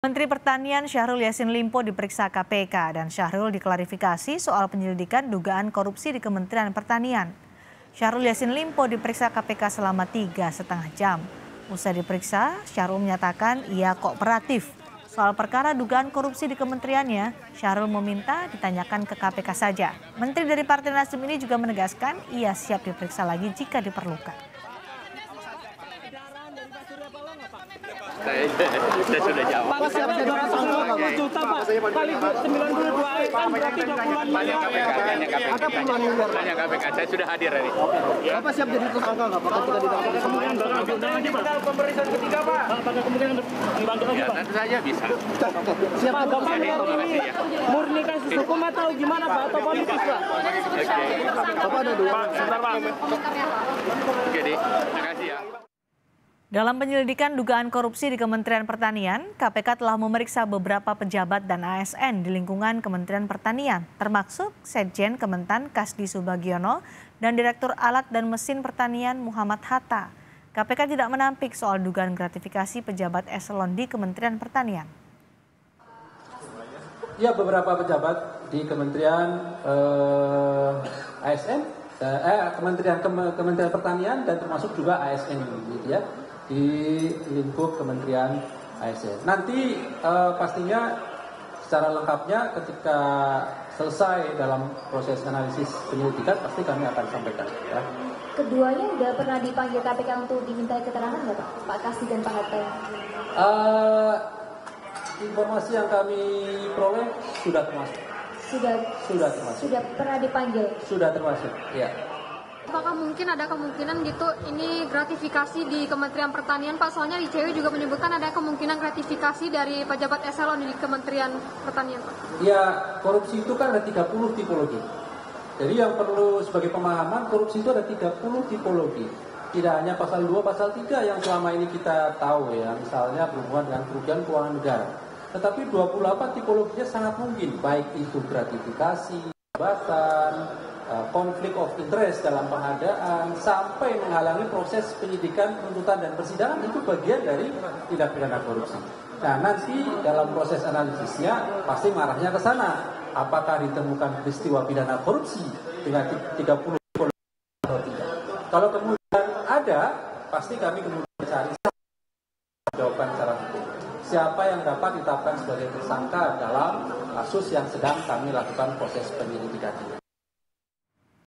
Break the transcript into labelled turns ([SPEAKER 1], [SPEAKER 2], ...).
[SPEAKER 1] Menteri Pertanian Syahrul Yassin Limpo diperiksa KPK dan Syahrul diklarifikasi soal penyelidikan dugaan korupsi di Kementerian Pertanian. Syahrul Yassin Limpo diperiksa KPK selama 3,5 jam. Usai diperiksa, Syahrul menyatakan ia kooperatif. Soal perkara dugaan korupsi di kementeriannya, Syahrul meminta ditanyakan ke KPK saja. Menteri dari Partai Nasdem ini juga menegaskan ia siap diperiksa lagi jika diperlukan.
[SPEAKER 2] Saya sudah jawab.
[SPEAKER 3] Pak, siapa jadi tersangka 4 juta, Pak? Kali 92 kan berarti 20-an miliar.
[SPEAKER 2] Ada puluhan miliar. Tanya KPK, saya sudah hadir hari.
[SPEAKER 3] Bapak siap jadi tersangka nggak, Pak? Ketika ditangkap
[SPEAKER 2] Kemungkinan berlanjutan lagi, Pak. Pemeriksaan ketiga, Pak. Apakah kemungkinan dibantu lagi, Pak? Tentu saja bisa.
[SPEAKER 3] siap, Pak. Bapak ini murni kasus hukum atau gimana, Pak? Atau politis, Pak?
[SPEAKER 2] Oke.
[SPEAKER 3] Bapak ada dua.
[SPEAKER 2] Pak, sebentar, Pak. Oke, terima kasih ya.
[SPEAKER 1] Dalam penyelidikan dugaan korupsi di Kementerian Pertanian, KPK telah memeriksa beberapa pejabat dan ASN di lingkungan Kementerian Pertanian, termasuk Sekjen Kementan Kasdi Subagiono dan Direktur Alat dan Mesin Pertanian Muhammad Hatta. KPK tidak menampik soal dugaan gratifikasi pejabat eselon di Kementerian Pertanian.
[SPEAKER 4] Ya, beberapa pejabat di Kementerian ASN, Kementerian Pertanian dan termasuk juga ASN, gitu ya, di lingkup Kementerian ASN. Nanti pastinya secara lengkapnya ketika selesai dalam proses analisis penyelidikan pasti kami akan sampaikan. Ya.
[SPEAKER 5] Keduanya sudah pernah dipanggil KPK untuk diminta keterangan nggak, Pak Kasdi dan Pak Hatta?
[SPEAKER 4] Informasi yang kami peroleh sudah termasuk. Sudah termasuk.
[SPEAKER 5] Sudah pernah dipanggil?
[SPEAKER 4] Sudah termasuk, ya.
[SPEAKER 6] Apakah mungkin ada kemungkinan gitu ini gratifikasi di Kementerian Pertanian, Pak? Soalnya ICW juga menyebutkan ada kemungkinan gratifikasi dari pejabat eselon di Kementerian Pertanian, Pak.
[SPEAKER 4] Ya, korupsi itu kan ada 30 tipologi. Jadi yang perlu sebagai pemahaman, korupsi itu ada 30 tipologi. Tidak hanya pasal 2, pasal 3 yang selama ini kita tahu ya, misalnya berhubungan dengan kerugian keuangan negara. Tetapi 28 tipologinya sangat mungkin, baik itu gratifikasi, jabatan, konflik of interest dalam pengadaan, sampai menghalangi proses penyidikan, penuntutan, dan persidangan, itu bagian dari tindak pidana korupsi. Nah, nanti dalam proses analisisnya pasti marahnya ke sana. Apakah ditemukan peristiwa pidana korupsi dengan 30 atau tidak? Kalau kemudian ada, pasti kami kemudian cari jawaban secara hukum. Siapa yang dapat ditetapkan sebagai tersangka dalam kasus yang sedang kami lakukan proses penyelidikan ini.